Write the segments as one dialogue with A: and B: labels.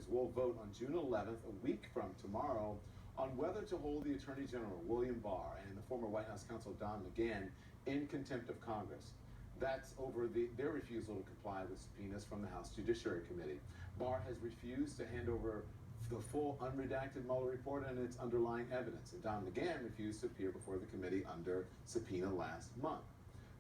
A: voters will vote on June 11th, a week from tomorrow, on whether to hold the Attorney General, William Barr, and the former White House counsel, Don McGahn, in contempt of Congress. That's over their refusal to comply with subpoenas from the House Judiciary Committee. Barr has refused to hand over the full unredacted Mueller report and its underlying evidence, and Don McGahn refused to appear before the committee under subpoena last month.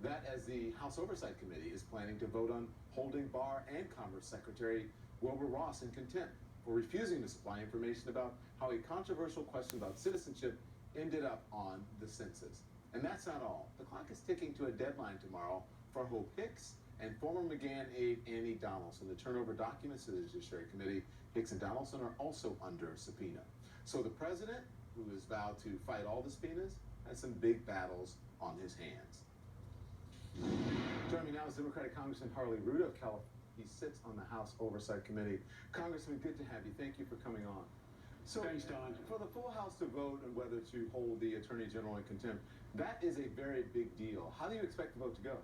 A: That as the House Oversight Committee is planning to vote on holding Barr and Commerce Secretary Wilbur Ross in contempt for refusing to supply information about how a controversial question about citizenship ended up on the census. And that's not all. The clock is ticking to a deadline tomorrow for Hope Hicks and former McGahn aide Annie Donaldson to turn over documents to the Judiciary Committee. Hicks and Donaldson are also under subpoena. So the president, who has vowed to fight all the subpoenas, has some big battles on his hands. Joining me now is Democratic Congressman Harley of California. He sits on the House Oversight Committee. Congressman, good to have you. Thank you for coming on. So,
B: thanks, Don.
A: For the full House to vote on whether to hold the Attorney General in contempt, that is a very big deal. How do you expect the vote to go?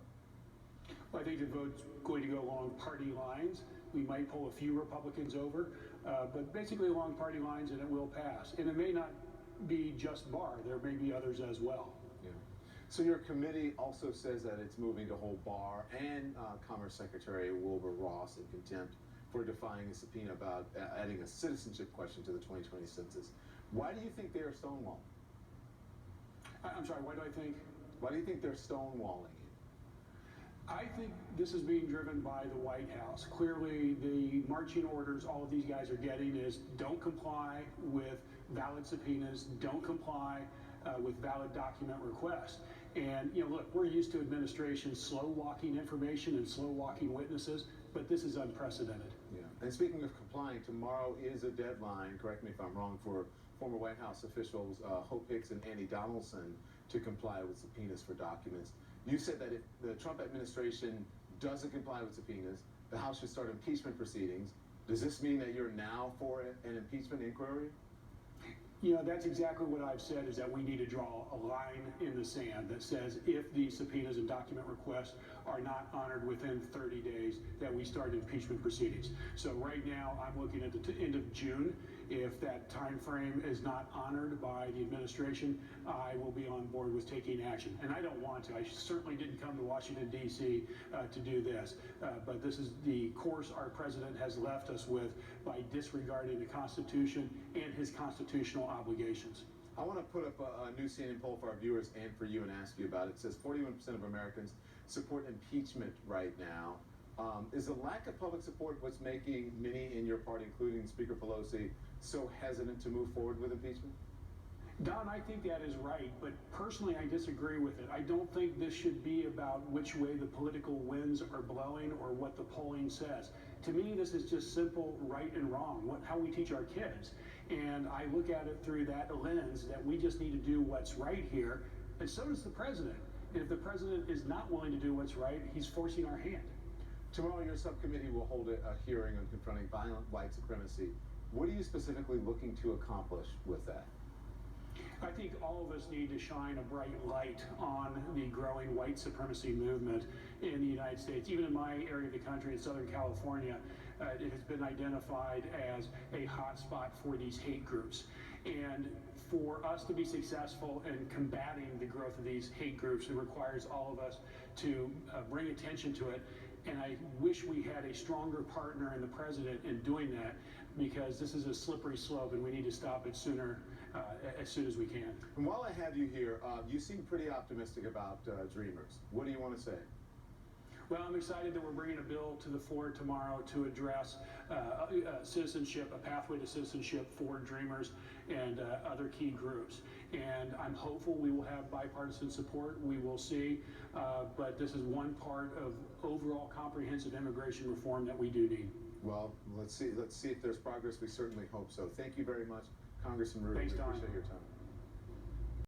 B: Well, I think the vote's going to go along party lines. We might pull a few Republicans over, but basically along party lines, and it will pass. And it may not be just Barr. There may be others as well.
A: Yeah. So your committee also says that it's moving to hold Barr and Commerce Secretary Wilbur Ross in contempt for defying a subpoena about adding a citizenship question to the 2020 census. Why do you think they are stonewalling?
B: I'm sorry, why do I think?
A: Why do you think they're stonewalling you?
B: I think this is being driven by the White House. Clearly, the marching orders all of these guys are getting is don't comply with valid subpoenas, don't comply with valid document requests. And, you know, look, we're used to administrations slow-walking information and slow-walking witnesses, but this is unprecedented.
A: Yeah. And speaking of complying, tomorrow is a deadline, correct me if I'm wrong, for former White House officials Hope Hicks and Annie Donaldson to comply with subpoenas for documents. You said that if the Trump administration doesn't comply with subpoenas, the House should start impeachment proceedings. Does this mean that you're now for an impeachment inquiry?
B: You know, that's exactly what I've said, is that we need to draw a line in the sand that says if the subpoenas and document requests are not honored within 30 days, that we start impeachment proceedings. So right now, I'm looking at the end of June. If that time frame is not honored by the administration, I will be on board with taking action. And I don't want to. I certainly didn't come to Washington, D.C. To do this. But this is the course our president has left us with by disregarding the Constitution and his constitutional obligations.
A: I want to put up a new CNN poll for our viewers and for you and ask you about it. It says 41% of Americans support impeachment right now. Is the lack of public support what's making many in your party, including Speaker Pelosi, so hesitant to move forward with impeachment?
B: Don, I think that is right, but personally I disagree with it. I don't think this should be about which way the political winds are blowing or what the polling says. To me, this is just simple right and wrong, how we teach our kids. And I look at it through that lens that we just need to do what's right here, and so does the president. And if the president is not willing to do what's right, he's forcing our hand.
A: Tomorrow, your subcommittee will hold a hearing on confronting violent white supremacy. What are you specifically looking to accomplish with that?
B: I think all of us need to shine a bright light on the growing white supremacy movement in the United States. Even in my area of the country, in Southern California, it has been identified as a hot spot for these hate groups. And for us to be successful in combating the growth of these hate groups, it requires all of us to bring attention to it. And I wish we had a stronger partner in the president in doing that, because this is a slippery slope and we need to stop it sooner, as soon as we can.
A: And while I have you here, you seem pretty optimistic about Dreamers. What do you want to say?
B: Well, I'm excited that we're bringing a bill to the floor tomorrow to address citizenship, a pathway to citizenship for Dreamers and other key groups. And I'm hopeful we will have bipartisan support. We will see. But this is one part of overall comprehensive immigration reform that we do need.
A: Well, let's see if there's progress. We certainly hope so. Thank you very much, Congressman Rudy.
B: Thanks, Don.
A: Appreciate your time.